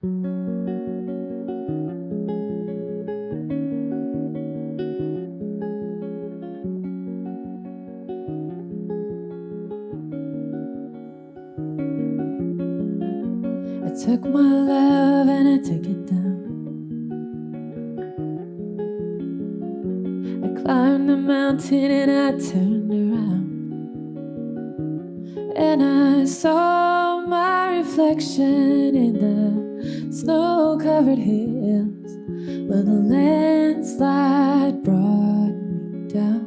I took my love and I took it down. I climbed the mountain and I turned around, and I saw my reflection in the snow-covered hills where the landslide brought me down.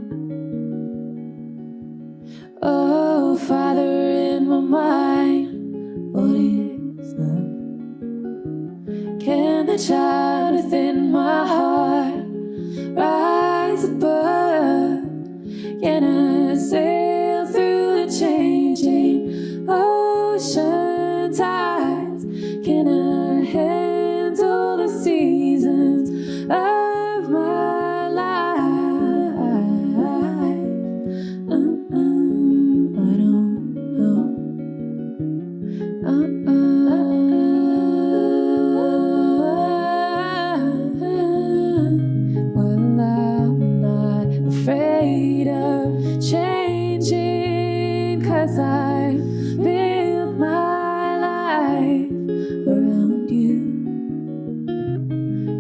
Oh, Father, in my mind, what is love? Can the child within my heart rise above? Can I sail through the changing ocean tides? Can I handle the seasons of my life? I don't know. Well, I'm not afraid of changing, 'cause I built my life around you.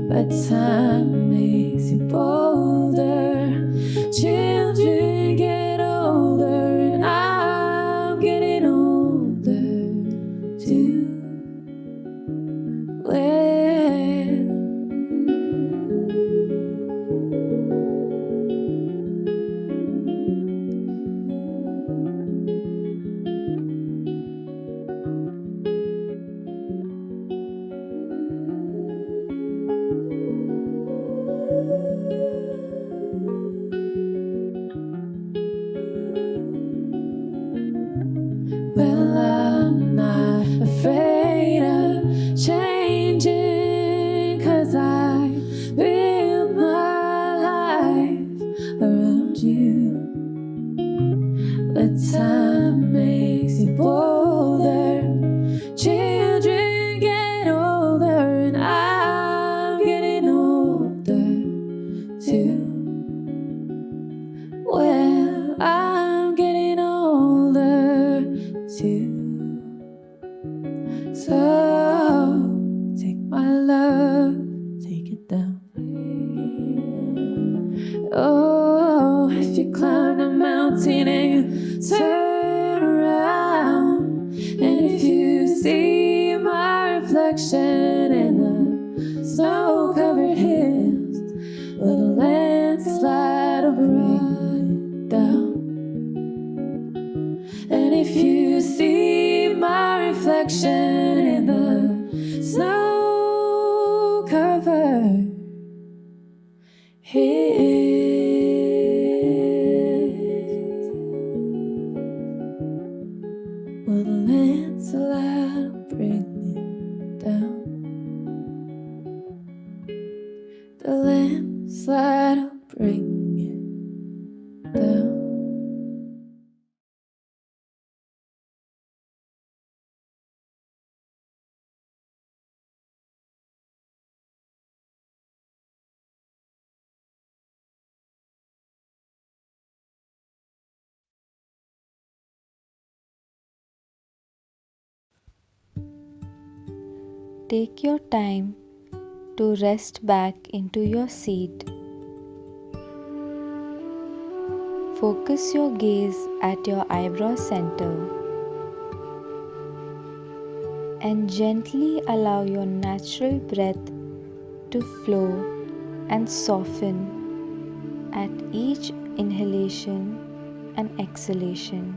But time makes you bolder. Children get older, and I'm getting older too. Well, I'm not afraid of changing, 'cause I built my life around you. But time makes you bolder. Children get older, and I'm getting older too. Well, I'm getting older too. So take my love, take it down. Oh, if you climb a mountain and you turn around, and if you see my reflection in the snow-covered hills where the landslide will bring it down, and if you see my reflection in the snow-covered hills, well, the landslide will bring it down. The landslide will bring it down. Take your time to rest back into your seat. Focus your gaze at your eyebrow center and gently allow your natural breath to flow and soften at each inhalation and exhalation.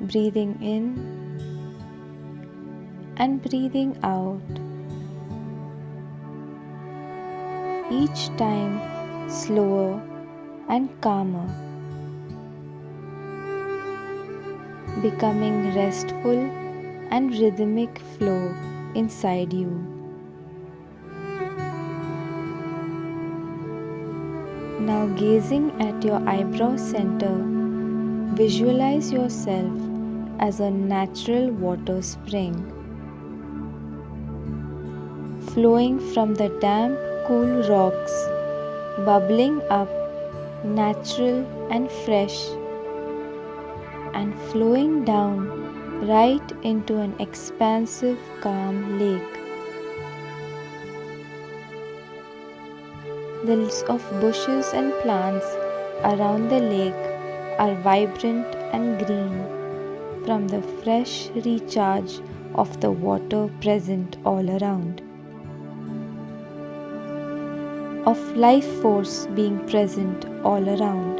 Breathing in and breathing out. Each time slower and calmer, becoming restful and rhythmic flow inside you. Now gazing at your eyebrow center, visualize yourself as a natural water spring, flowing from the damp, cool rocks, bubbling up, natural and fresh, and flowing down right into an expansive, calm lake. The leaves of bushes and plants around the lake are vibrant and green from the fresh recharge of the water present all around, of life force being present all around.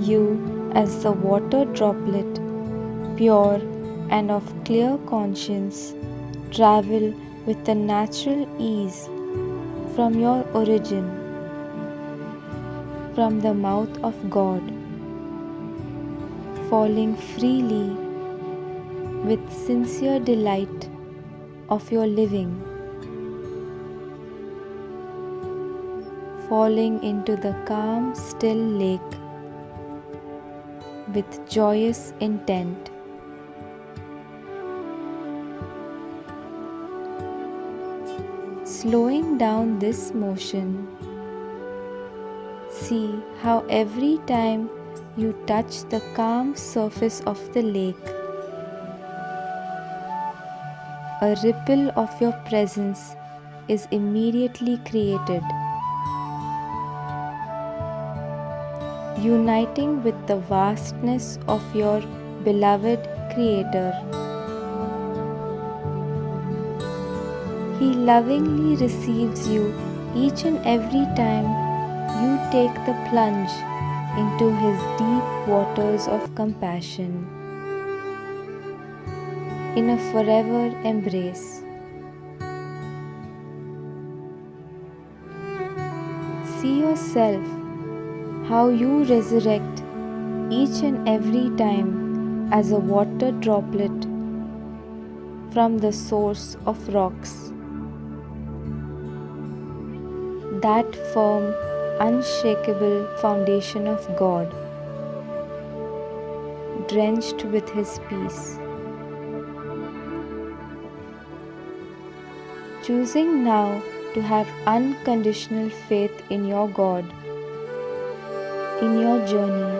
You, as the water droplet, pure and of clear conscience, travel with a natural ease from your origin, from the mouth of God, falling freely with sincere delight of your living, falling into the calm, still lake with joyous intent. Slowing down this motion, see how every time you touch the calm surface of the lake, a ripple of your presence is immediately created, uniting with the vastness of your beloved Creator. He lovingly receives you each and every time you take the plunge into His deep waters of compassion in a forever embrace. See yourself how you resurrect each and every time as a water droplet from the source of rocks. That firm, unshakable foundation of God, drenched with His peace. Choosing now to have unconditional faith in your God, in your journey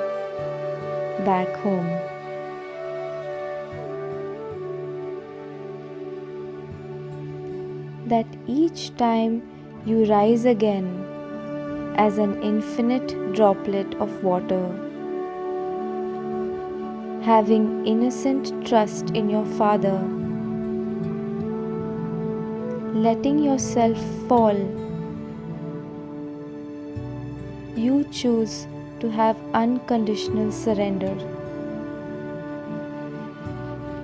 back home. That each time you rise again as an infinite droplet of water, having innocent trust in your Father, letting yourself fall, you choose to have unconditional surrender.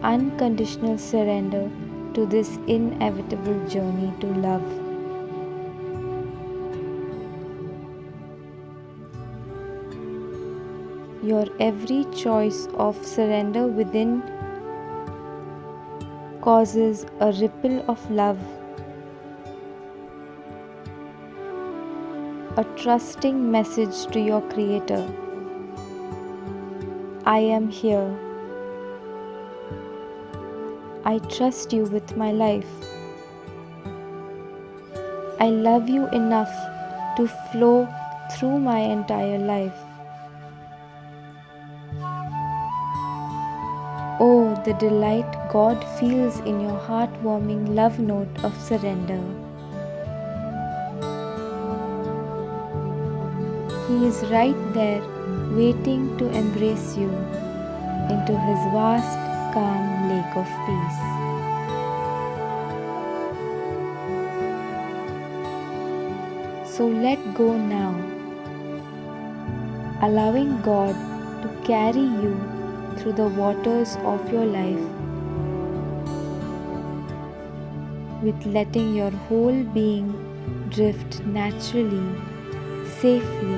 Unconditional surrender to this inevitable journey to love. Your every choice of surrender within causes a ripple of love, a trusting message to your Creator. I am here. I trust you with my life. I love you enough to flow through my entire life. Oh, the delight God feels in your heartwarming love note of surrender. He is right there waiting to embrace you into His vast, calm lake of peace. So let go now, allowing God to carry you through the waters of your life, with letting your whole being drift naturally, safely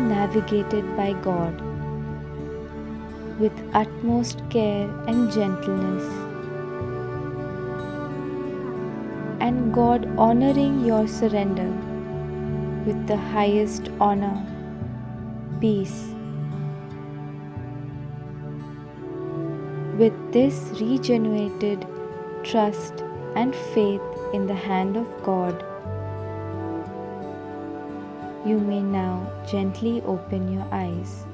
navigated by God, with utmost care and gentleness, and God honoring your surrender with the highest honor, peace. With this regenerated trust and faith in the hand of God, you may now gently open your eyes.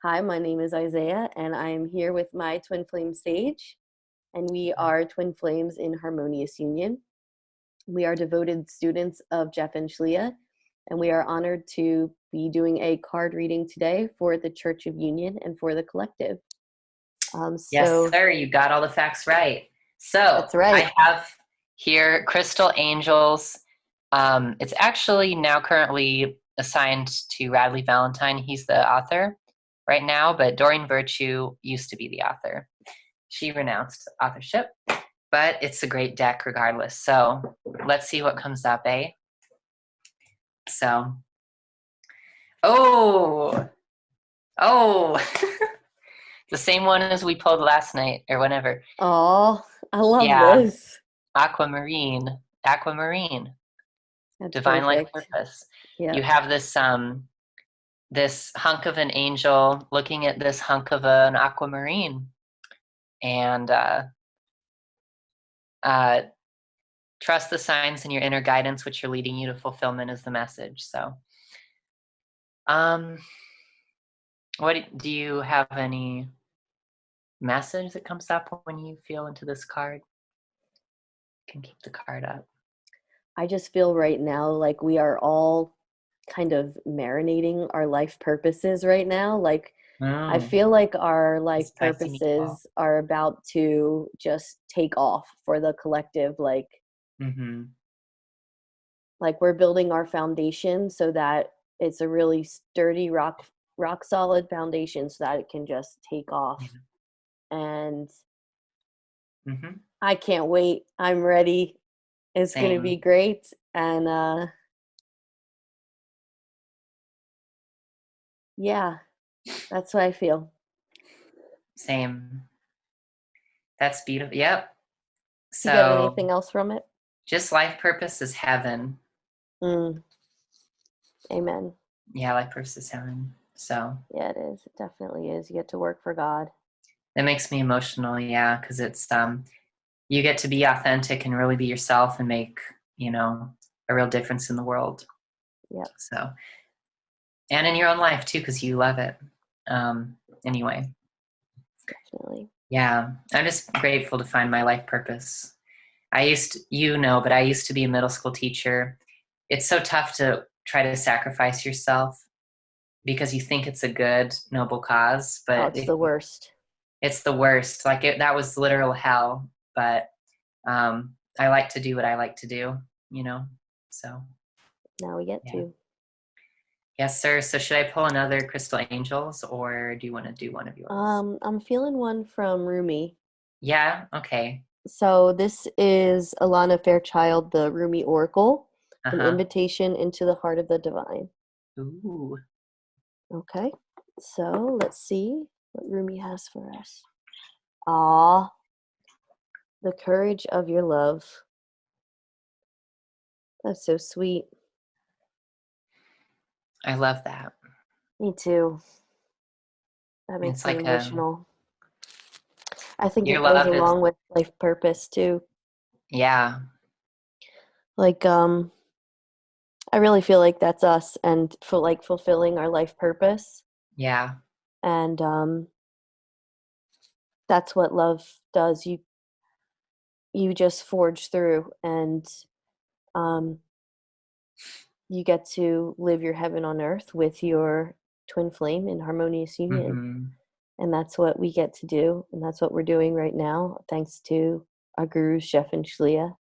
Hi, my name is Isaiah, and I am here with my twin flame Sage, and we are twin flames in harmonious union. We are devoted students of Jeff and Shaleia, and we are honored to be doing a card reading today for the Church of Union and for the collective. Yes, sir. You got all the facts right. So That's right. I have here Crystal Angels. It's actually now currently assigned to Radley Valentine. He's the author right now, but Doreen Virtue used to be the author. She renounced authorship, but it's a great deck regardless. So let's see what comes up, eh? So, oh, the same one as we pulled last night or whenever. Oh, I love this. Aquamarine. That's Divine life perfect. purpose. Yep. You have this this hunk of an angel looking at this hunk of an aquamarine, and trust the signs in your inner guidance, which are leading you to fulfillment, is the message. So, what do you have any message that comes up when you feel into this card? You can keep the card up. I just feel right now like we are all kind of marinating our life purposes right now. Like, I feel like our life purposes are about to just take off for the collective. Like, like we're building our foundation so that it's a really sturdy rock solid foundation so that it can just take off. And I can't wait. I'm ready. It's going to be great. And yeah, that's what I feel. Same. That's beautiful. Yep. So, you get anything else from it? Just life purpose is heaven. Amen. Yeah, life purpose is heaven. So yeah, it is. It definitely is. You get to work for God. That makes me emotional. Yeah, because it's you get to be authentic and really be yourself and make a real difference in the world. Yeah. So, and in your own life too, because you love it. Anyway. Definitely. Yeah, I'm just grateful to find my life purpose. I used to be a middle school teacher. It's so tough to try to sacrifice yourself because you think it's a good, noble cause, but it's the worst. It's the worst. Like that was literal hell. But I like to do what I like to do, So now we get to. Yes, sir. So should I pull another Crystal Angels, or do you want to do one of yours? I'm feeling one from Rumi. Yeah. Okay. So this is Alana Fairchild, the Rumi Oracle, an invitation into the heart of the divine. Ooh. Okay. So let's see what Rumi has for us. Ah, the courage of your love. That's so sweet. I love that. Me too. That makes me emotional. I think it goes along with life purpose too. Yeah. Like, I really feel like that's us and for like fulfilling our life purpose. Yeah. And that's what love does. You just forge through and you get to live your heaven on earth with your twin flame in harmonious union. And that's what we get to do. And that's what we're doing right now, thanks to our gurus, Jeff and Shaleia.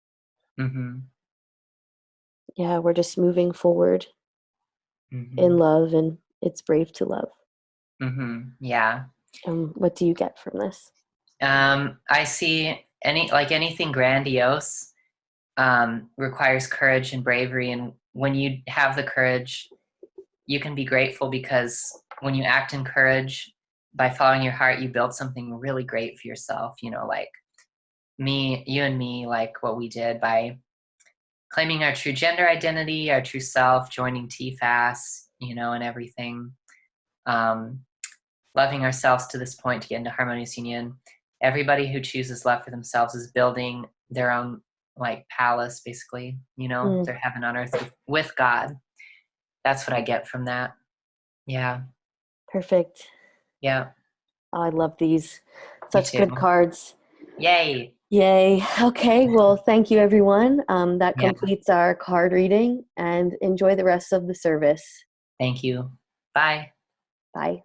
Yeah, we're just moving forward in love, and it's brave to love. Yeah. What do you get from this? I see anything grandiose. requires courage and bravery. And when you have the courage, you can be grateful, because when you act in courage by following your heart, you build something really great for yourself. Like you and me, like what we did by claiming our true gender identity, our true self, joining TFAS, and everything. Loving ourselves to this point to get into harmonious union. Everybody who chooses love for themselves is building their own like palace, basically, their heaven on earth with God. That's what I get from that. Yeah. Perfect. Yeah. Oh, I love these. Me Such too. good cards. Yay. Yay. Okay. Well, thank you, everyone. That Yeah. completes our card reading, and enjoy the rest of the service. Thank you. Bye. Bye.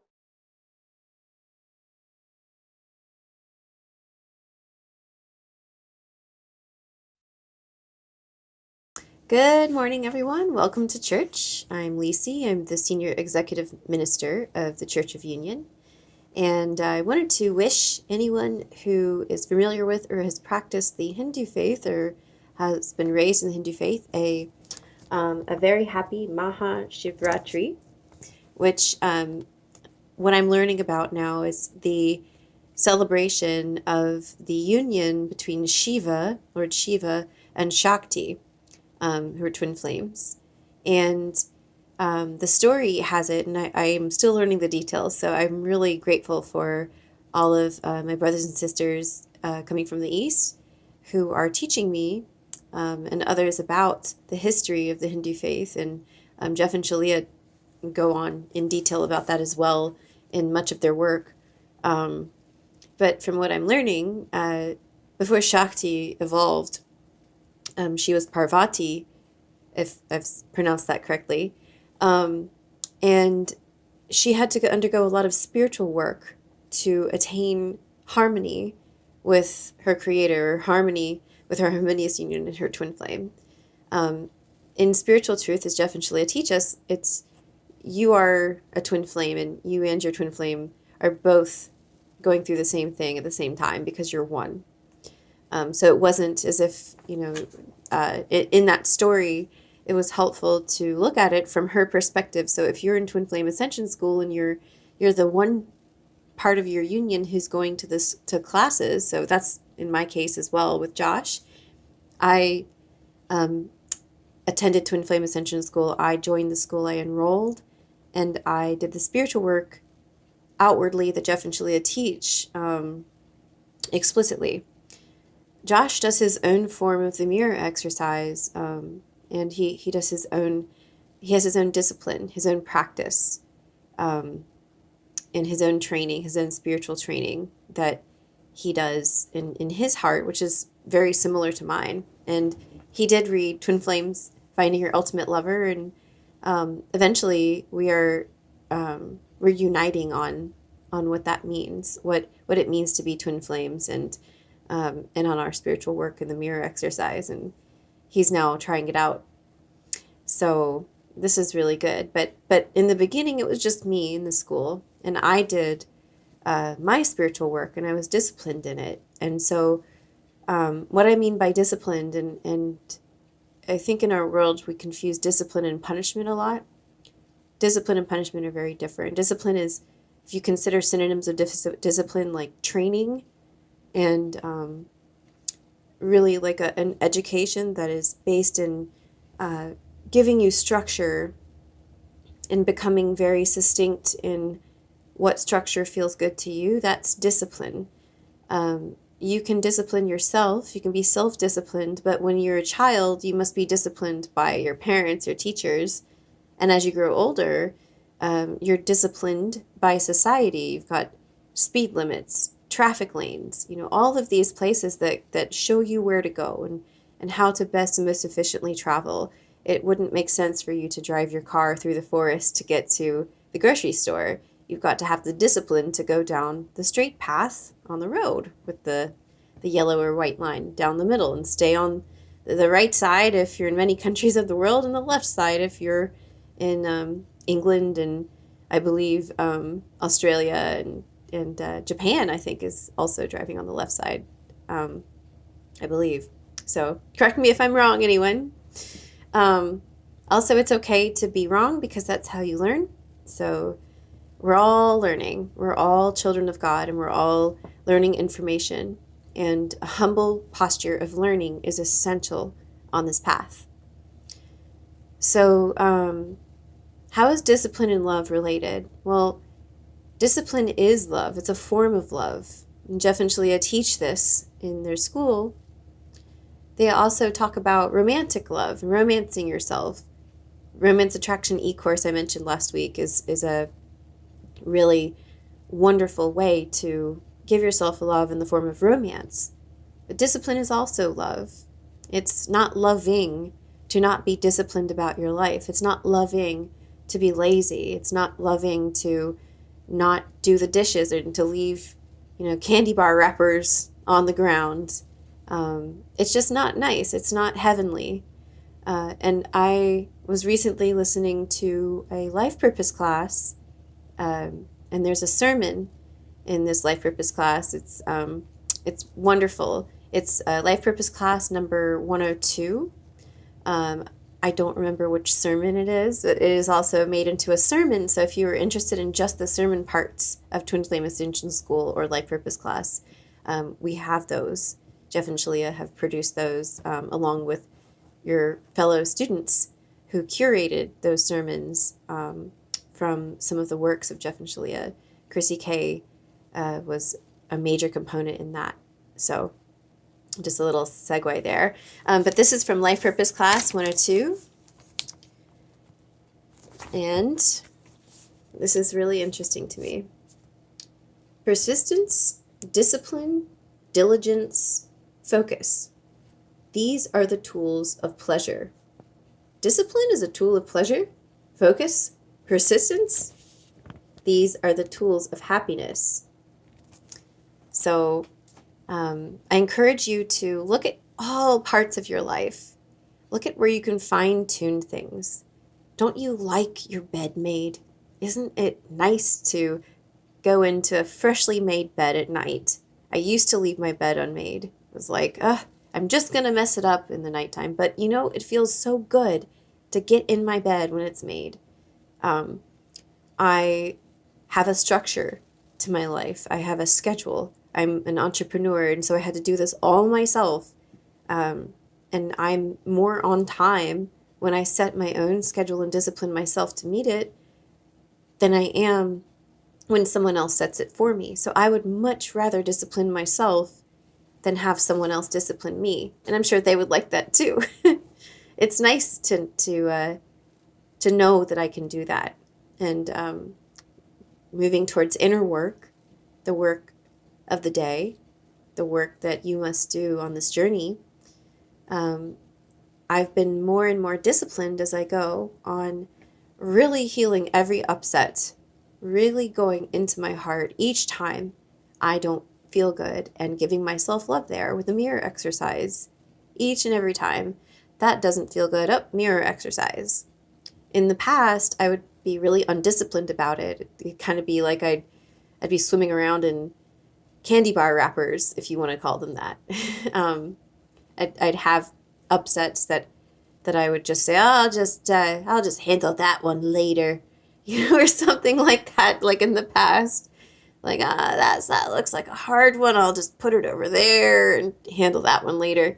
Good morning, everyone. Welcome to church. I'm Lisi. I'm the Senior Executive Minister of the Church of Union. And I wanted to wish anyone who is familiar with or has practiced the Hindu faith or has been raised in the Hindu faith a very happy Maha Shivratri, which what I'm learning about now is the celebration of the union between Shiva, Lord Shiva, and Shakti, who are twin flames. And the story has it, and I am still learning the details, so I'm really grateful for all of my brothers and sisters coming from the East who are teaching me and others about the history of the Hindu faith. And Jeff and Shaleia go on in detail about that as well in much of their work. But from what I'm learning, before Shakti evolved, she was Parvati, if I've pronounced that correctly. And she had to undergo a lot of spiritual work to attain harmony with her creator, harmony with her harmonious union and her twin flame. In spiritual truth, as Jeff and Shaleia teach us, it's you are a twin flame, and you and your twin flame are both going through the same thing at the same time because you're one. So it wasn't as if, in that story, it was helpful to look at it from her perspective. So if you're in Twin Flame Ascension School and you're the one part of your union who's going to classes, so that's in my case as well with Josh. I attended Twin Flame Ascension School. I joined the school, I enrolled, and I did the spiritual work outwardly that Jeff and Shaleia teach explicitly. Josh does his own form of the mirror exercise, and he does his own. He has his own discipline, his own practice, and his own training, his own spiritual training that he does in his heart, which is very similar to mine. And he did read Twin Flames, Finding Your Ultimate Lover, and eventually we're uniting on what that means, what it means to be twin flames, and on our spiritual work in the mirror exercise. And he's now trying it out. So this is really good. But in the beginning, it was just me in the school, and I did my spiritual work, and I was disciplined in it. And so what I mean by disciplined, and I think in our world we confuse discipline and punishment a lot. Discipline and punishment are very different. Discipline is, if you consider synonyms of discipline, like training and really like an education that is based in giving you structure and becoming very succinct in what structure feels good to you, that's discipline. You can discipline yourself, you can be self-disciplined, but when you're a child, you must be disciplined by your parents or teachers. And as you grow older, you're disciplined by society. You've got speed limits, traffic lanes, all of these places that show you where to go and how to best and most efficiently travel. It wouldn't make sense for you to drive your car through the forest to get to the grocery store. You've got to have the discipline to go down the straight path on the road with the yellow or white line down the middle, and stay on the right side if you're in many countries of the world, and the left side if you're in England, and I believe Australia and Japan, I think, is also driving on the left side, I believe. So correct me if I'm wrong, anyone. Also, it's okay to be wrong because that's how you learn. So we're all learning. We're all children of God, and we're all learning information. And a humble posture of learning is essential on this path. So, how is discipline and love related? Well, discipline is love. It's a form of love. And Jeff and Shaleia teach this in their school. They also talk about romantic love, romancing yourself. Romance Attraction e-course I mentioned last week is a really wonderful way to give yourself a love in the form of romance. But discipline is also love. It's not loving to not be disciplined about your life. It's not loving to be lazy. It's not loving to not do the dishes or to leave, candy bar wrappers on the ground. It's just not nice. It's not heavenly. And I was recently listening to a life purpose class, and there's a sermon in this life purpose class. It's wonderful. It's life purpose class number 102. I don't remember which sermon it is, but it is also made into a sermon. So if you are interested in just the sermon parts of Twin Flame Ascension School or life purpose class, we have those. Jeff and Shaleia have produced those along with your fellow students who curated those sermons from some of the works of Jeff and Shaleia. Chrissy K was a major component in that. So just a little segue there. But this is from Life Purpose Class 102. And this is really interesting to me. Persistence, discipline, diligence, focus. These are the tools of pleasure. Discipline is a tool of pleasure. Focus, persistence. These are the tools of happiness. So I encourage you to look at all parts of your life. Look at where you can fine-tune things. Don't you like your bed made? Isn't it nice to go into a freshly made bed at night? I used to leave my bed unmade. It was like, I'm just going to mess it up in the nighttime. But it feels so good to get in my bed when it's made. I have a structure to my life. I have a schedule. I'm an entrepreneur, and so I had to do this all myself. And I'm more on time when I set my own schedule and discipline myself to meet it than I am when someone else sets it for me. So I would much rather discipline myself than have someone else discipline me. And I'm sure they would like that too. It's nice to know that I can do that. And moving towards inner work, the work of the day, the work that you must do on this journey, I've been more and more disciplined as I go on really healing every upset, really going into my heart each time I don't feel good and giving myself love there with a mirror exercise each and every time. That doesn't feel good. Mirror exercise. In the past, I would be really undisciplined about it. It'd kind of be like I'd be swimming around in candy bar wrappers, if you want to call them that. I'd have upsets that I would just say, I'll just handle that one later, or something like that, like in the past. Like, that looks like a hard one. I'll just put it over there and handle that one later.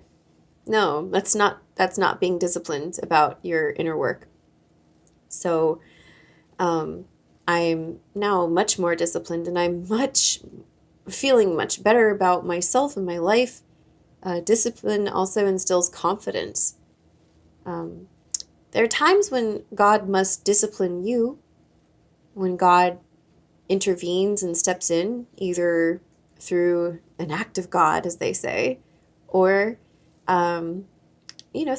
No, that's not being disciplined about your inner work. So, I'm now much more disciplined, and I'm feeling much better about myself and my life. Discipline also instills confidence. There are times when God must discipline you, when God intervenes and steps in, either through an act of God, as they say, or through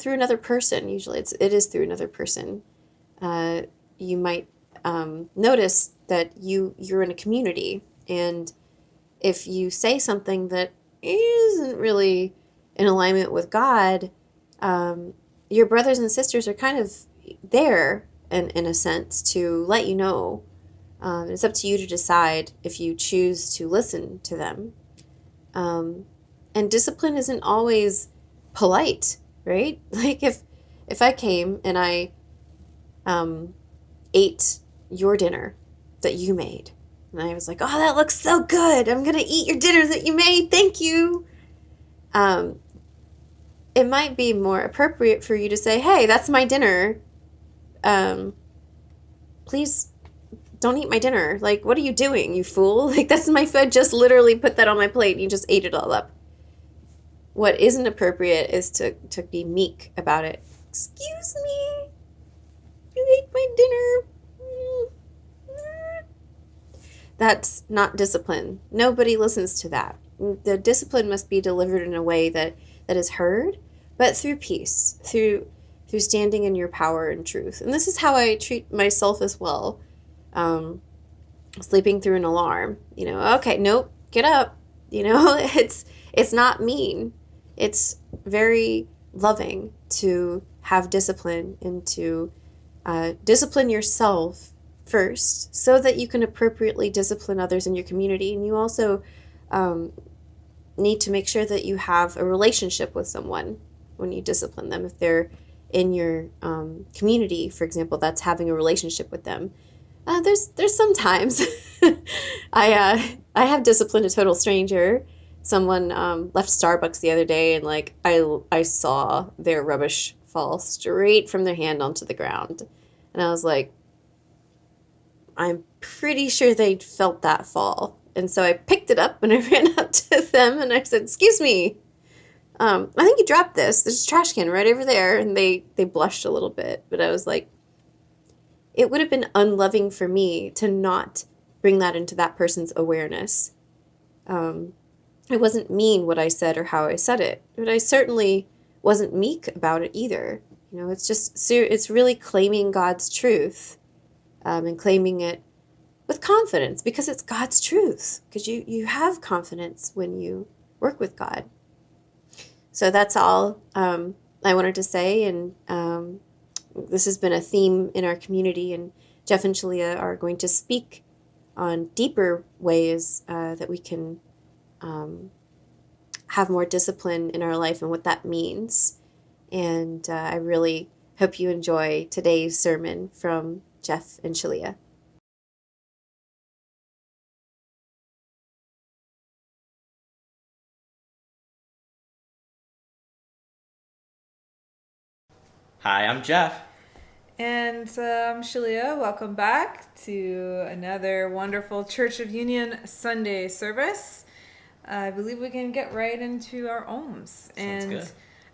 another person. Usually it is through another person. You might notice that you're in a community, and if you say something that isn't really in alignment with God, your brothers and sisters are kind of there in a sense to let you know. It's up to you to decide if you choose to listen to them. And discipline isn't always polite, right? Like if I came and I ate your dinner that you made, and I was like, oh, that looks so good, I'm gonna eat your dinner that you made, thank you. It might be more appropriate for you to say, hey, that's my dinner. Please don't eat my dinner. Like, what are you doing, you fool? Like, that's my food. Just literally put that on my plate and you just ate it all up. What isn't appropriate is to be meek about it. Excuse me, you ate my dinner. That's not discipline. Nobody listens to that. The discipline must be delivered in a way that is heard, but through peace, through standing in your power and truth. And this is how I treat myself as well. Sleeping through an alarm, okay, nope, get up. It's not mean. It's very loving to have discipline and to discipline yourself first so that you can appropriately discipline others in your community. And you also need to make sure that you have a relationship with someone when you discipline them. If they're in your community, for example, that's having a relationship with them. There's sometimes I have disciplined a total stranger. Someone left Starbucks the other day, and like I saw their rubbish fall straight from their hand onto the ground, and I was like, I'm pretty sure they felt that fall. And so I picked it up and I ran up to them and I said, excuse me, I think you dropped this. There's a trash can right over there. And they blushed a little bit, but I was like, it would have been unloving for me to not bring that into that person's awareness. It wasn't mean what I said or how I said it, but I certainly wasn't meek about it either. It's really claiming God's truth and claiming it with confidence because it's God's truth, because you have confidence when you work with God. So that's all I wanted to say, and this has been a theme in our community, and Jeff and Shaleia are going to speak on deeper ways that we can have more discipline in our life and what that means. And I really hope you enjoy today's sermon from Jeff and Shaleia. Hi, I'm Jeff. And I'm Shaleia. Welcome back to another wonderful Church of Union Sunday service. I believe we can get right into our ohms. Sounds good.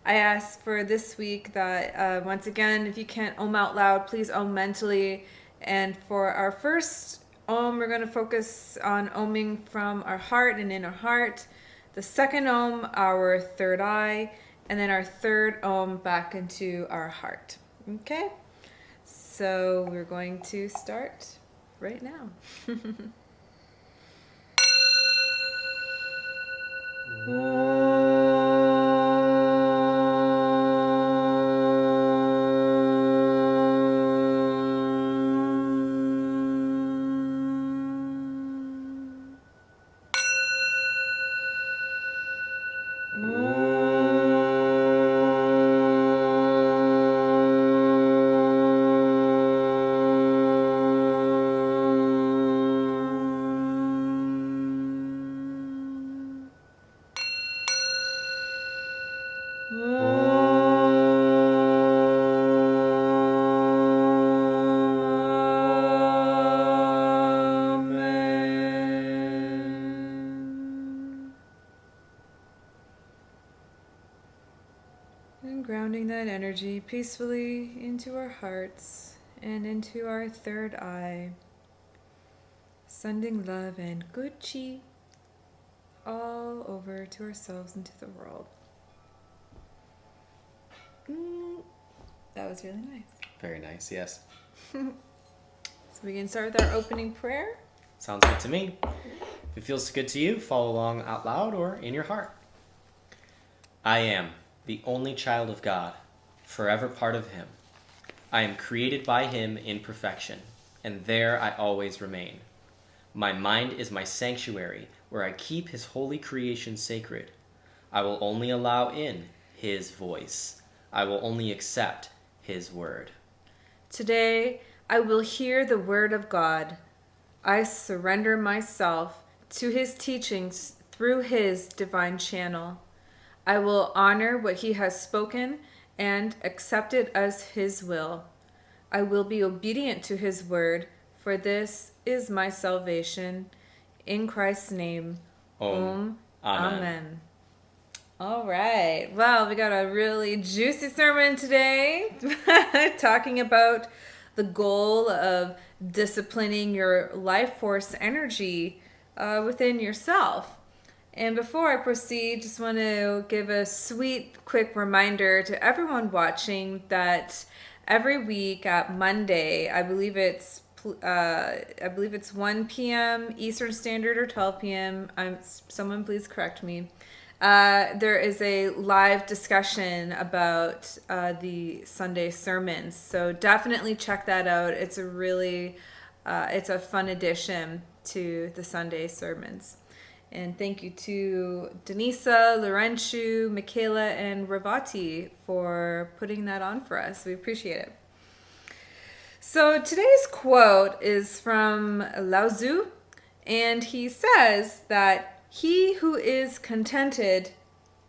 I ask for this week that, once again, if you can't ohm out loud, please ohm mentally. And for our first ohm, we're going to focus on ohming from our heart and in our heart. The second ohm, our third eye. And then our third ohm back into our heart. Okay? So we're going to start right now. And grounding that energy peacefully into our hearts and into our third eye, sending love and good chi all over to ourselves and to the world. That was really nice. Very nice, yes. So we can start with our opening prayer. Sounds good to me. If it feels good to you, follow along out loud or in your heart. I am the only child of God, forever part of Him. I am created by Him in perfection, and there I always remain. My mind is my sanctuary, where I keep His holy creation sacred. I will only allow in his voice. I will only accept his word. Today, I will hear the word of God. I surrender myself to his teachings through his divine channel. I will honor what he has spoken and accept it as his will. I will be obedient to his word, for this is my salvation. In Christ's name, Amen. Amen. All right. Well, we got a really juicy sermon today talking about the goal of disciplining your life force energy within yourself. And before I proceed, just want to give a sweet, quick reminder to everyone watching that every week at Monday, I believe it's 1 p.m. Eastern Standard or 12 p.m. Someone please correct me. There is a live discussion about the Sunday sermons, so definitely check that out. It's it's a fun addition to the Sunday sermons. And thank you to Denisa, Laurentiu, Michaela, and Ravati for putting that on for us. We appreciate it. So today's quote is from Lao Tzu, and he says that he who is contented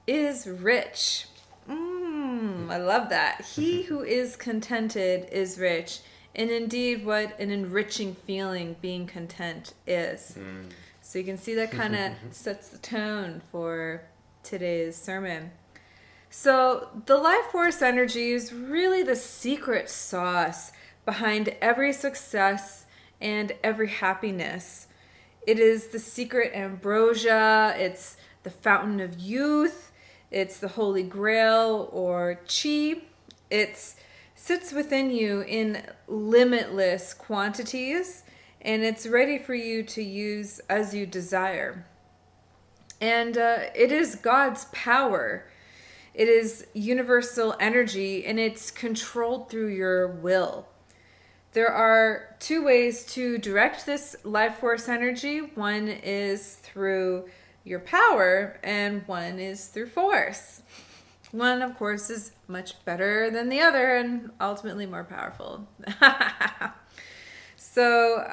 is rich. I love that. He who is contented is rich. And indeed, what an enriching feeling being content is. So you can see that kind of sets the tone for today's sermon. So the life force energy is really the secret sauce behind every success and every happiness. It is the secret ambrosia, it's the fountain of youth, it's the holy grail or chi. It sits within you in limitless quantities, and it's ready for you to use as you desire. And it is God's power. It is universal energy, and it's controlled through your will. There are two ways to direct this life force energy. One is through your power, and one is through force. One, of course, is much better than the other and ultimately more powerful. So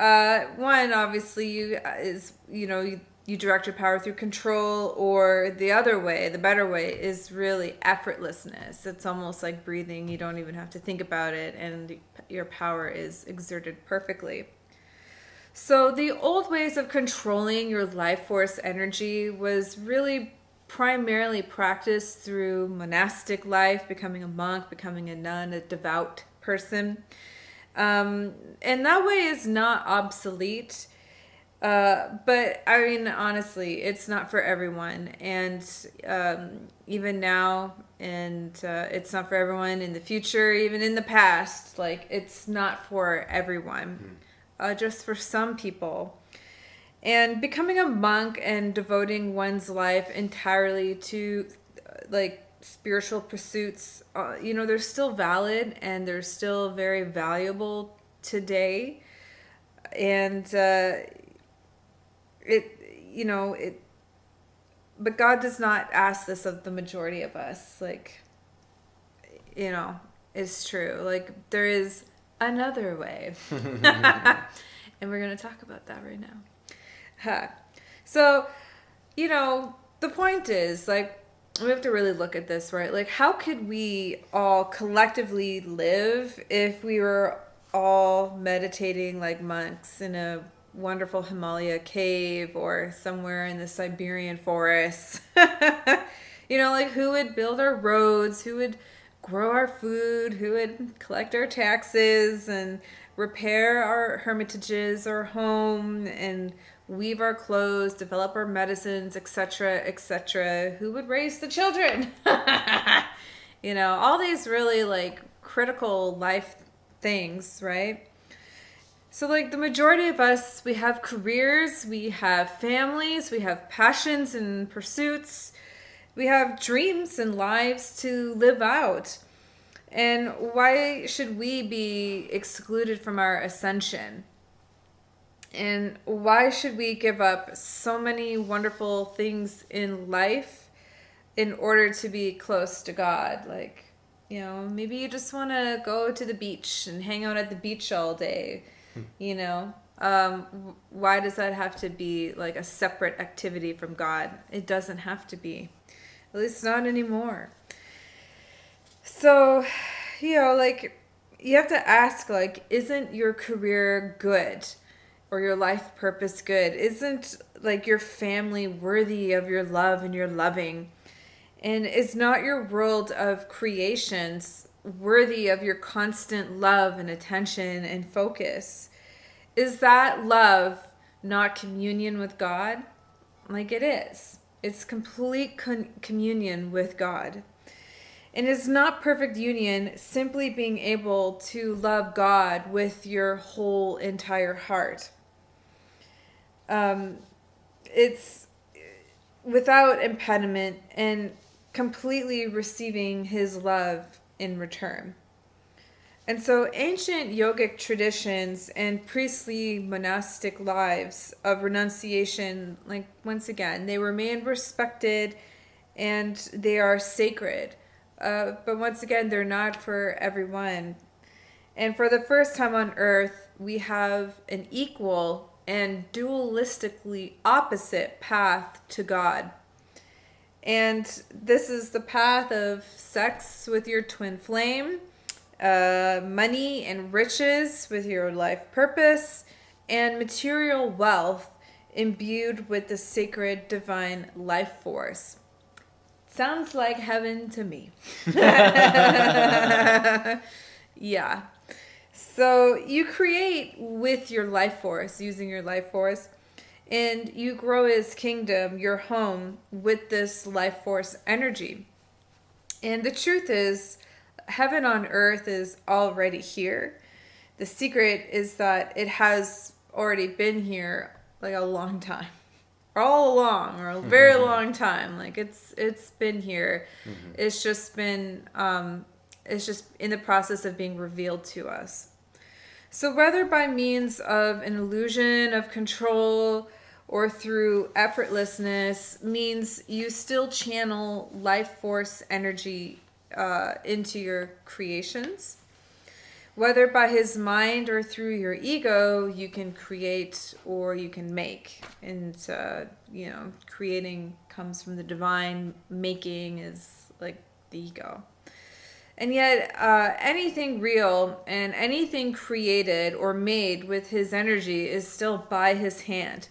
one, obviously, is, you direct your power through control, or the other way, the better way, is really effortlessness. It's almost like breathing. You don't even have to think about it, and your power is exerted perfectly. So the old ways of controlling your life force energy was really primarily practiced through monastic life, becoming a monk, becoming a nun, a devout person. And that way is not obsolete. But I mean, honestly, it's not for everyone. And even now, and it's not for everyone in the future, even in the past, like it's not for everyone, just for some people. And becoming a monk and devoting one's life entirely to spiritual pursuits, they're still valid and they're still very valuable today. And but God does not ask this of the majority of us. It's true. Like, there is another way. And we're going to talk about that right now. So, the point is, we have to really look at this, right? Like, how could we all collectively live if we were all meditating like monks in a wonderful Himalaya cave or somewhere in the Siberian forest? Who would build our roads? Who would grow our food? Who would collect our taxes and repair our hermitages or home and weave our clothes, develop our medicines, etc., etc.? Who would raise the children? All these really critical life things, right? So the majority of us, we have careers, we have families, we have passions and pursuits, we have dreams and lives to live out. And why should we be excluded from our ascension? And why should we give up so many wonderful things in life in order to be close to God. Like, you know, maybe you just want to go to the beach and hang out at the beach all day, you know. Why does that have to be like a separate activity from God? It doesn't have to be, at least not anymore. So, you know, like, you have to ask, like, isn't your career good? Or your life purpose good? Isn't, like, your family worthy of your love and your loving? And is not your world of creations worthy of your constant love and attention and focus? Is that love not communion with God? Like, it is. It's complete communion with God. And it's not perfect union simply being able to love God with your whole entire heart. It's without impediment and completely receiving his love in return. And so ancient yogic traditions and priestly monastic lives of renunciation, like, once again, they remain respected and they are sacred. But once again, they're not for everyone. And for the first time on earth, we have an equal and dualistically opposite path to God. And this is the path of sex with your twin flame, money and riches with your life purpose, and material wealth imbued with the sacred divine life force. Sounds like heaven to me. Yeah. So you create with your life force, using your life force, and you grow his kingdom, your home, with this life force energy. And the truth is, heaven on earth is already here. The secret is that it has already been here like a long time. All along, or a very long time. Like, it's been here. It's just been it's just in the process of being revealed to us. So whether by means of an illusion of control or through effortlessness, means you still channel life force energy into your creations. Whether by his mind or through your ego, you can create or you can make. And, you know, creating comes from the divine, making is like the ego. And yet, anything real and anything created or made with his energy is still by his hand.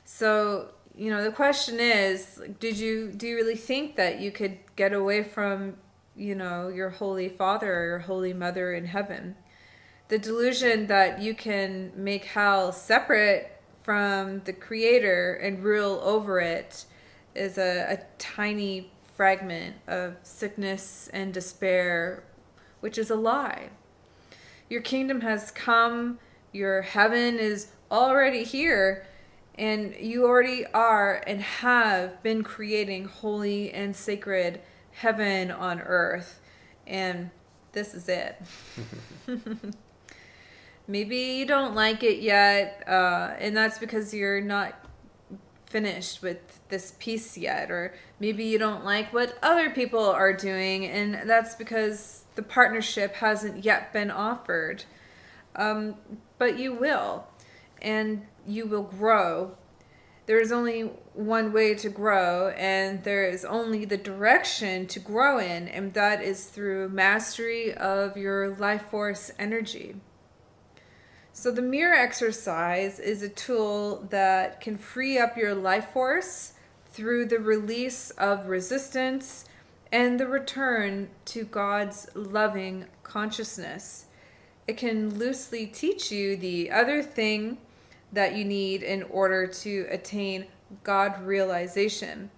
So, you know, the question is, do you really think that you could get away from, you know, your Holy Father or your Holy Mother in heaven? The delusion that you can make hell separate from the Creator and rule over it is a tiny fragment of sickness and despair, which is a lie. Your kingdom has come, your heaven is already here, and you already are and have been creating holy and sacred heaven on earth. And this is it. Maybe you don't like it yet, and that's because you're not finished with this piece yet. Or maybe you don't like what other people are doing, and that's because the partnership hasn't yet been offered. But you will, and you will grow. There is only one way to grow, and there is only the direction to grow in, and that is through mastery of your life force energy. So the mirror exercise is a tool that can free up your life force through the release of resistance and the return to God's loving consciousness. It can loosely teach you the other thing that you need in order to attain God realization.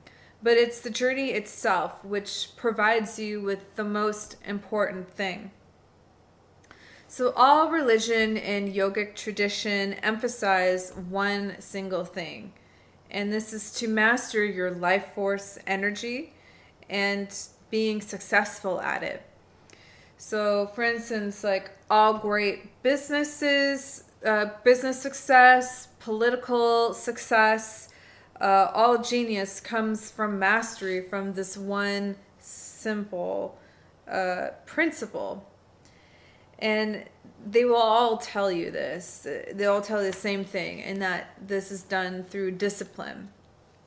But it's the journey itself which provides you with the most important thing. So all religion and yogic tradition emphasize one single thing, and this is to master your life force energy and being successful at it. So, for instance, like all great businesses, business success, political success, all genius comes from mastery, from this one simple principle. And they will all tell you this. They all tell you the same thing, and that this is done through discipline.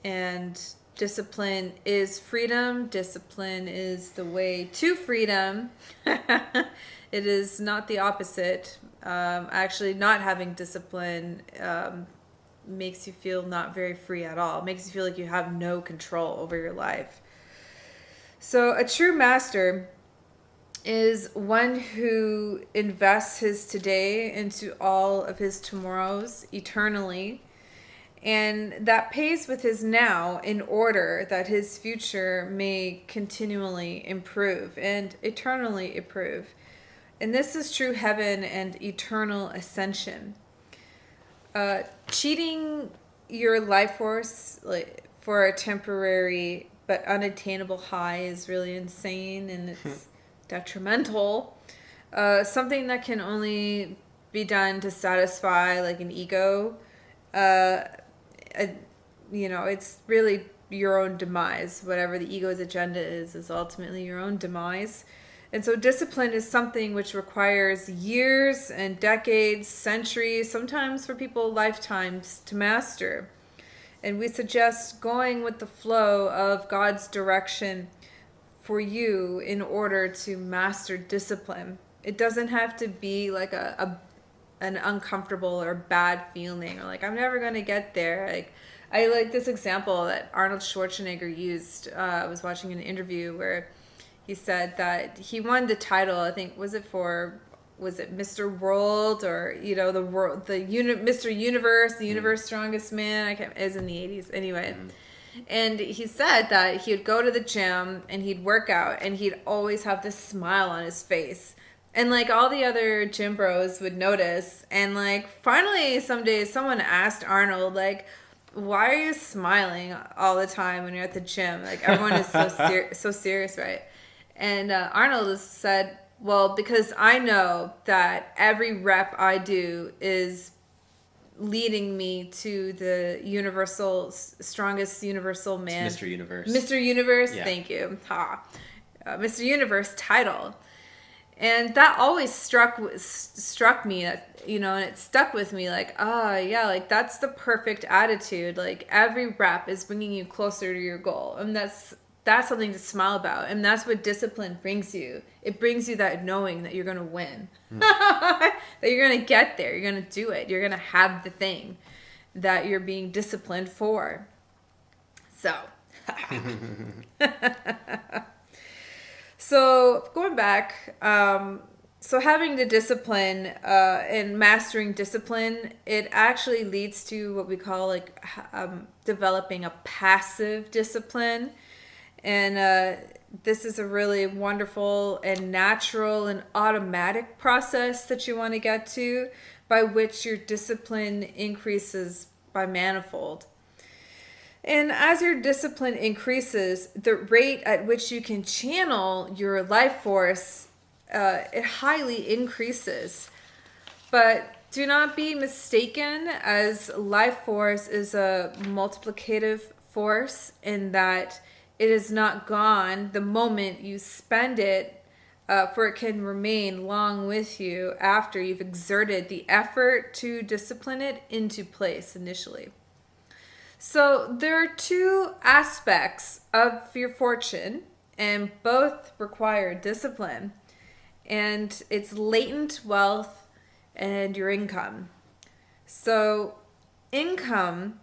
And discipline is freedom. Discipline is the way to freedom. It is not the opposite. Actually, not having discipline makes you feel not very free at all. It makes you feel like you have no control over your life. So a true master is one who invests his today into all of his tomorrows eternally, and that pays with his now in order that his future may continually improve and eternally improve. And this is true heaven and eternal ascension. Cheating your life force for a temporary but unattainable high is really insane, and it's detrimental. Something that can only be done to satisfy like an ego. It's really your own demise. Whatever the ego's agenda is ultimately your own demise. And so discipline is something which requires years and decades, centuries, sometimes for people lifetimes to master. And we suggest going with the flow of God's direction for you in order to master discipline. It doesn't have to be like an uncomfortable or bad feeling, or like I'm never going to get there. Like I like this example that Arnold Schwarzenegger used. I was watching an interview where he said that he won the title. I think was it Mr. World, or the world, Mr. Universe, the universe strongest man. It was in the 80s anyway. And he said that he would go to the gym and he'd work out and he'd always have this smile on his face. And like all the other gym bros would notice. And like finally someday someone asked Arnold, like, why are you smiling all the time when you're at the gym? Like everyone is so serious, right? And Arnold said, well, because I know that every rep I do is leading me to the strongest universal man. It's Mr. Universe. Mr. Universe, yeah. Thank you. Mr. Universe title. And that always struck me, and it stuck with me, like, yeah, like that's the perfect attitude. Like every rep is bringing you closer to your goal. And that's something to smile about. And that's what discipline brings you. It brings you that knowing that you're going to win, that you're going to get there. You're going to do it. You're going to have the thing that you're being disciplined for. So, so going back, so having the discipline and mastering discipline, it actually leads to what we call like developing a passive discipline. And this is a really wonderful and natural and automatic process that you want to get to, by which your discipline increases by manifold. And as your discipline increases, the rate at which you can channel your life force, it highly increases. But do not be mistaken, as life force is a multiplicative force, in that it is not gone the moment you spend it, for it can remain long with you after you've exerted the effort to discipline it into place initially. So there are two aspects of your fortune, and both require discipline. And it's latent wealth and your income. So income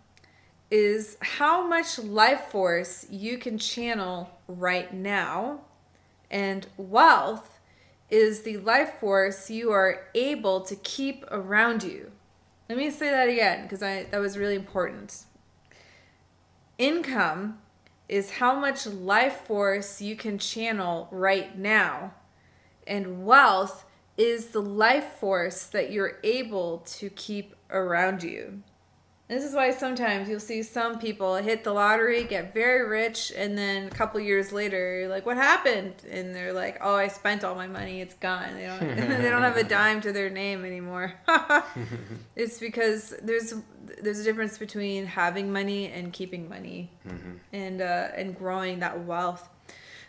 is how much life force you can channel right now, and wealth is the life force you are able to keep around you. Let me say that again, because that was really important. Income is how much life force you can channel right now, and wealth is the life force that you're able to keep around you. This is why sometimes you'll see some people hit the lottery, get very rich, and then a couple years later, you're like, "What happened?" And they're like, "Oh, I spent all my money. It's gone. They don't. They don't have a dime to their name anymore." It's because there's a difference between having money and keeping money, and growing that wealth.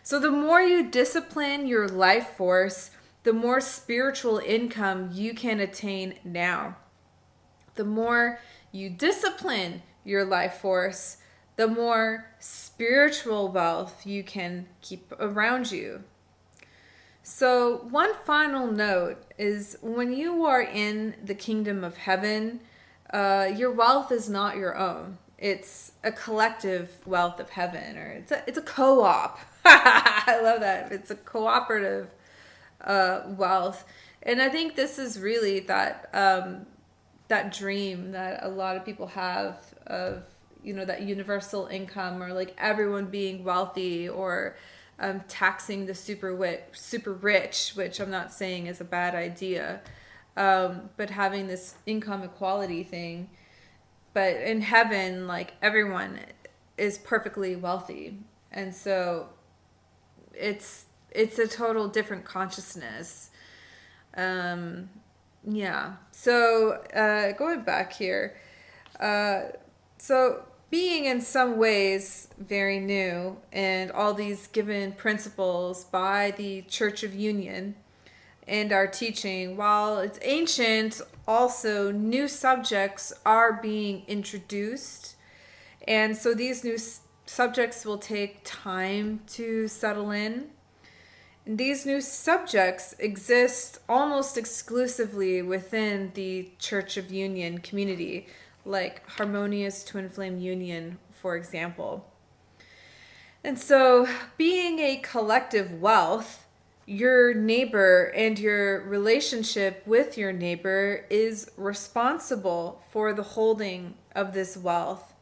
So the more you discipline your life force, the more spiritual income you can attain now. The more you discipline your life force, the more spiritual wealth you can keep around you. So, one final note is when you are in the kingdom of heaven, your wealth is not your own. It's a collective wealth of heaven, or it's a co-op. I love that. It's a cooperative wealth, and I think this is really that dream that a lot of people have of, that universal income, or like everyone being wealthy, or taxing the super rich, which I'm not saying is a bad idea, but having this income equality thing. But in heaven, like, everyone is perfectly wealthy, and so it's a total different consciousness. Yeah. So going back here, so being in some ways very new, and all these given principles by the Church of Union and our teaching, while it's ancient, also new subjects are being introduced. And so these new subjects will take time to settle in. And these new subjects exist almost exclusively within the Church of Union community, like harmonious twin flame union, for example. And so, being a collective wealth, your neighbor and your relationship with your neighbor is responsible for the holding of this wealth.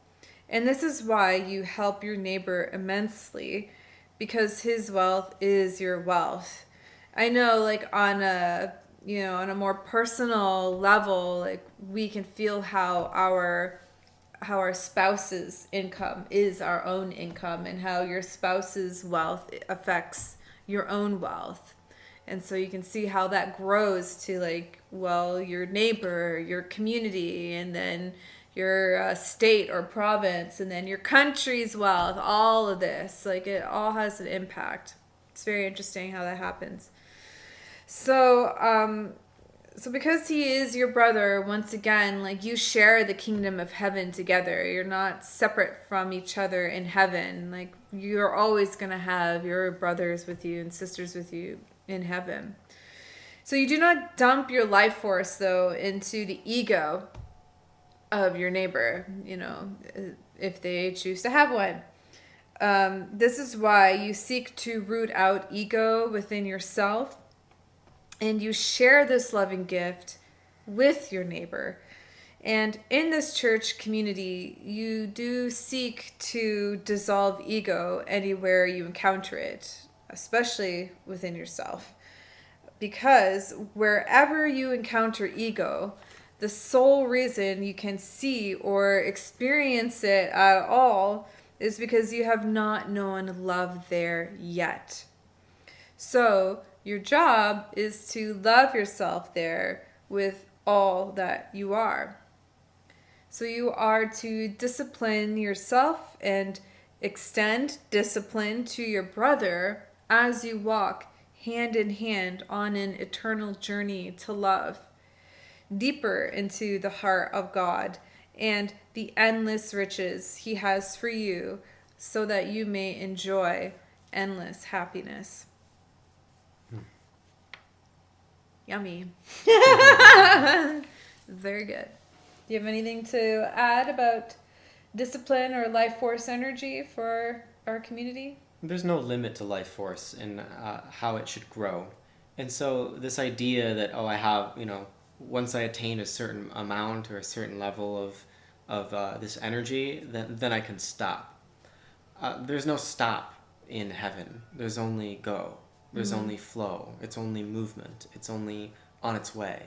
And this is why you help your neighbor immensely, because his wealth is your wealth. I know, like, on a more personal level, like, we can feel how our spouse's income is our own income, and how your spouse's wealth affects your own wealth. And so you can see how that grows to, like, well, your neighbor, your community, and then your state or province, and then your country's wealth. All of this, like, it all has an impact. It's very interesting how that happens. So so because he is your brother, once again, like, you share the kingdom of heaven together. You're not separate from each other in heaven. Like, you're always going to have your brothers with you and sisters with you in heaven. So you do not dump your life force, though, into the ego of your neighbor, if they choose to have one. This is why you seek to root out ego within yourself, and you share this loving gift with your neighbor. And in this church community, you do seek to dissolve ego anywhere you encounter it, especially within yourself. Because wherever you encounter ego, the sole reason you can see or experience it at all is because you have not known love there yet. So your job is to love yourself there with all that you are. So you are to discipline yourself and extend discipline to your brother as you walk hand in hand on an eternal journey to love, deeper into the heart of God and the endless riches he has for you, so that you may enjoy endless happiness. Yummy. Very good. Do you have anything to add about discipline or life force energy for our community? There's no limit to life force and how it should grow. And so this idea that, I have, once I attain a certain amount or a certain level of this energy, then I can stop. There's no stop in heaven. There's only go. There's only flow. It's only movement. It's only on its way.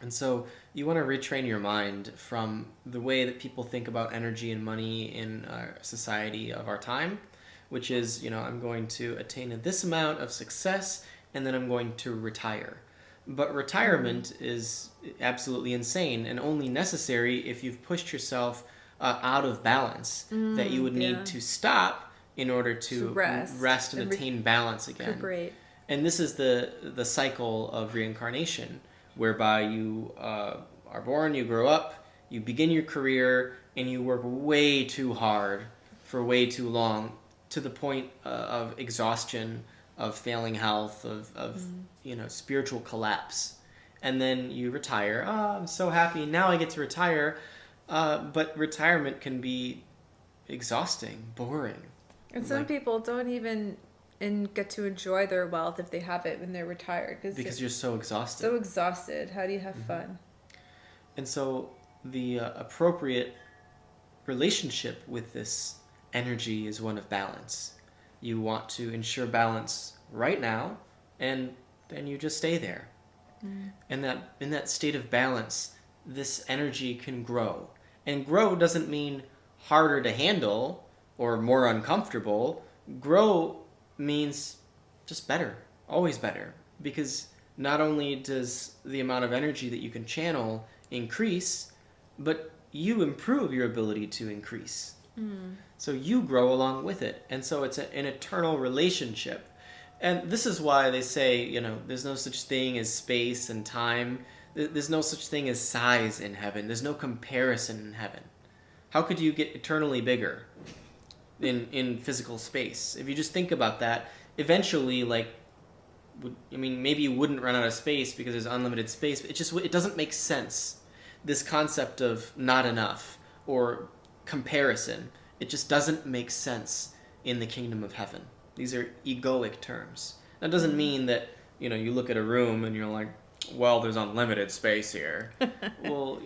And so you want to retrain your mind from the way that people think about energy and money in our society of our time, which is, I'm going to attain this amount of success and then I'm going to retire. But retirement is absolutely insane and only necessary if you've pushed yourself out of balance, that you would need to stop in order to rest and attain balance again. Recuperate. And this is the cycle of reincarnation, whereby you are born, you grow up, you begin your career, and you work way too hard for way too long, to the point of exhaustion, of failing health, of spiritual collapse. And then you retire. Oh, I'm so happy. Now I get to retire. But retirement can be exhausting, boring. And some people don't even get to enjoy their wealth if they have it when they're retired. Because you're so exhausted. So exhausted. How do you have fun? And so the appropriate relationship with this energy is one of balance. You want to ensure balance right now, and then you just stay there. And that in that state of balance, this energy can grow. And grow doesn't mean harder to handle or more uncomfortable. Grow means just better, always better. Because not only does the amount of energy that you can channel increase, but you improve your ability to increase. So you grow along with it. And so it's an eternal relationship. And this is why they say, there's no such thing as space and time. There's no such thing as size in heaven. There's no comparison in heaven. How could you get eternally bigger in physical space? If you just think about that, eventually, maybe you wouldn't run out of space because there's unlimited space, but it doesn't make sense. This concept of not enough or comparison, it just doesn't make sense in the kingdom of heaven. These are egoic terms. That doesn't mean that, you look at a room and you're like, well, there's unlimited space here. Well,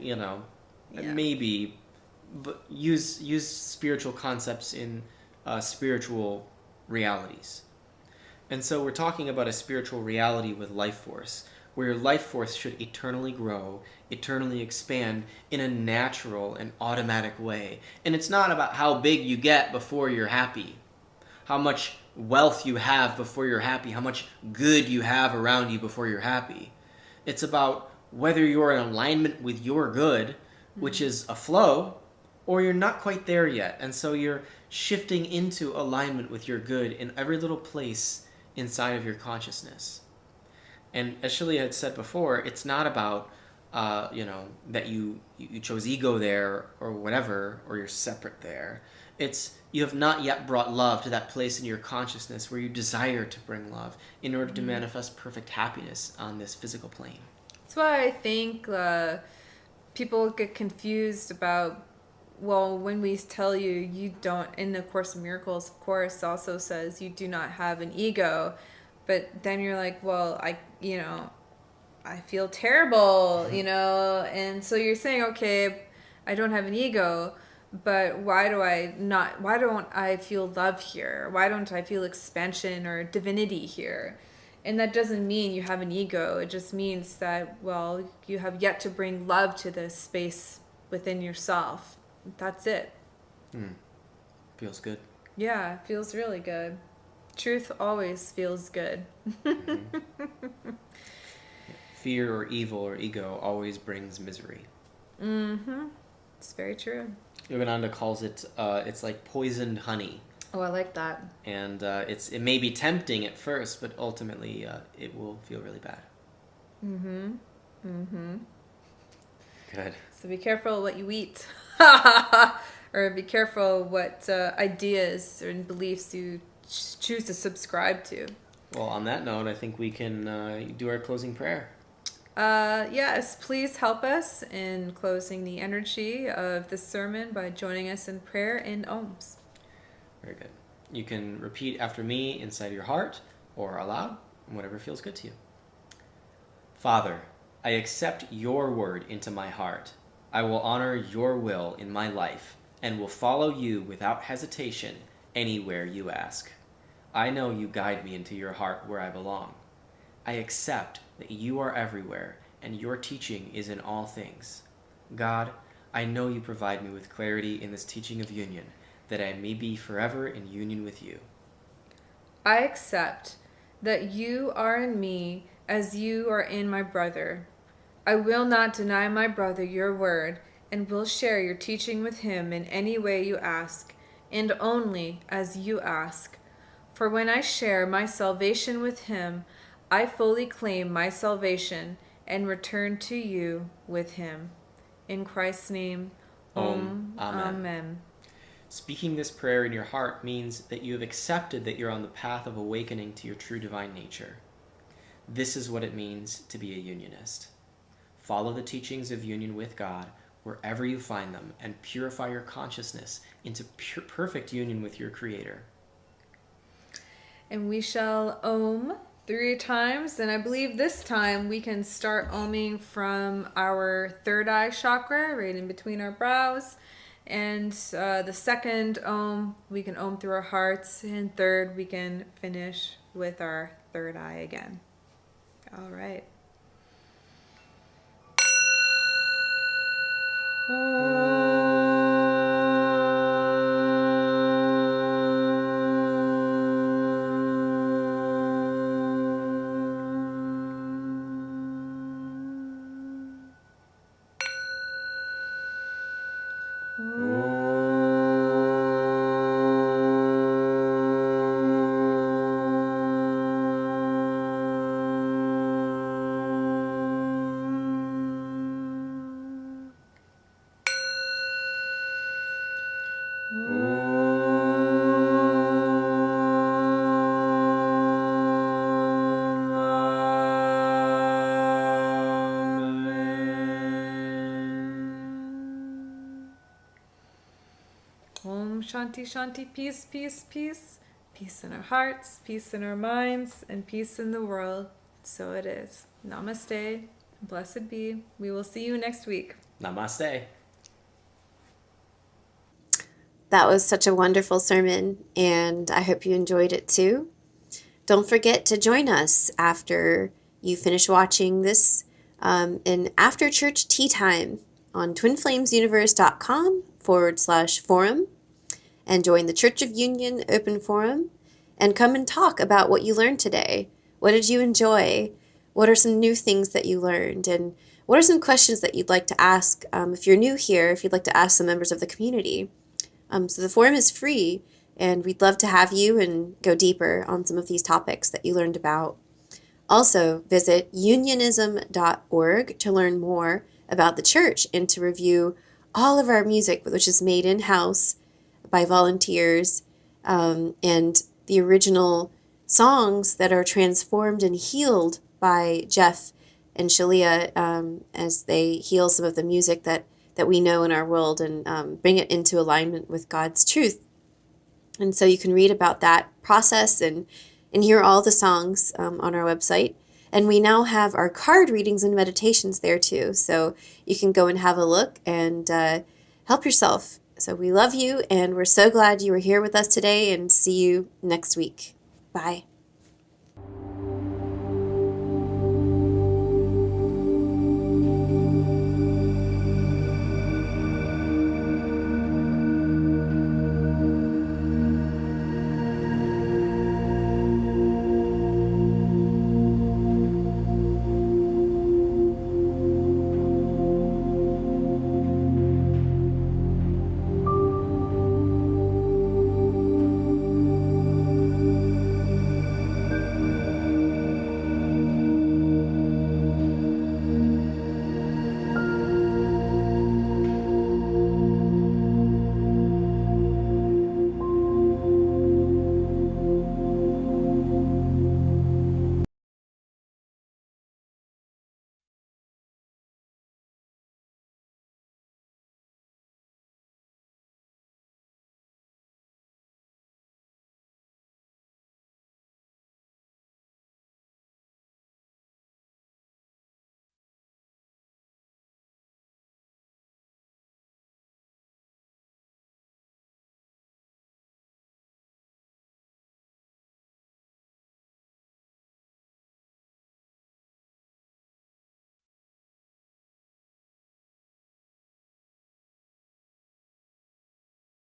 maybe, but use spiritual concepts in spiritual realities. And so we're talking about a spiritual reality with life force, where your life force should eternally grow, eternally expand in a natural and automatic way. And it's not about how big you get before you're happy, how much wealth you have before you're happy, how much good you have around you before you're happy. It's about whether you're in alignment with your good, which is a flow, or you're not quite there yet. And so you're shifting into alignment with your good in every little place inside of your consciousness. And as Shaleia had said before, it's not about, that you chose ego there or whatever, or you're separate there. It's you have not yet brought love to that place in your consciousness where you desire to bring love in order to manifest perfect happiness on this physical plane. That's why I think people get confused about, when we tell you don't, in the Course in Miracles, of course, also says you do not have an ego. But then you're like, I feel terrible, and so you're saying, okay, I don't have an ego, but why don't I feel love here? Why don't I feel expansion or divinity here? And that doesn't mean you have an ego. It just means that, you have yet to bring love to this space within yourself. That's it. Feels good. Yeah, it feels really good. Truth always feels good. Fear or evil or ego always brings misery. It's very true. Yogananda calls it, it's like poisoned honey. Oh, I like that. And it may be tempting at first, but ultimately it will feel really bad. Good. So be careful what you eat. Or be careful what ideas and beliefs you choose to subscribe to. Well, on that note, I think we can do our closing prayer. Yes, please help us in closing the energy of this sermon by joining us in prayer in Ohms. Very good. You can repeat after me inside your heart or aloud, whatever feels good to you. Father, I accept your word into my heart. I will honor your will in my life and will follow you without hesitation anywhere you ask. I know you guide me into your heart where I belong. I accept that you are everywhere and your teaching is in all things. God, I know you provide me with clarity in this teaching of union, that I may be forever in union with you. I accept that you are in me as you are in my brother. I will not deny my brother your word, and will share your teaching with him in any way you ask, and only as you ask. For when I share my salvation with him, I fully claim my salvation and return to you with him. In Christ's name, Amen. Amen. Speaking this prayer in your heart means that you have accepted that you're on the path of awakening to your true divine nature. This is what it means to be a unionist. Follow the teachings of union with God wherever you find them and purify your consciousness into perfect union with your Creator. And we shall Om 3 times, and I believe this time we can start Oming from our third eye chakra, right in between our brows. And the second Om, we can Om through our hearts. And third, we can finish with our third eye again. All right. Om Shanti Shanti, peace, peace, peace. Peace in our hearts, peace in our minds, and peace in the world. So it is. Namaste. Blessed be. We will see you next week. Namaste. That was such a wonderful sermon, and I hope you enjoyed it too. Don't forget to join us after you finish watching this in After Church Tea Time on twinflamesuniverse.com/forum, and join the Church of Union Open Forum and come and talk about what you learned today. What did you enjoy? What are some new things that you learned? And what are some questions that you'd like to ask if you're new here, if you'd like to ask some members of the community? So the forum is free, and we'd love to have you and go deeper on some of these topics that you learned about. Also, visit unionism.org to learn more about the church and to review all of our music, which is made in-house by volunteers, and the original songs that are transformed and healed by Jeff and Shaleia as they heal some of the music that we know in our world and bring it into alignment with God's truth. And so you can read about that process and hear all the songs on our website. And we now have our card readings and meditations there too. So you can go and have a look and help yourself. So we love you, and we're so glad you were here with us today, and see you next week. Bye.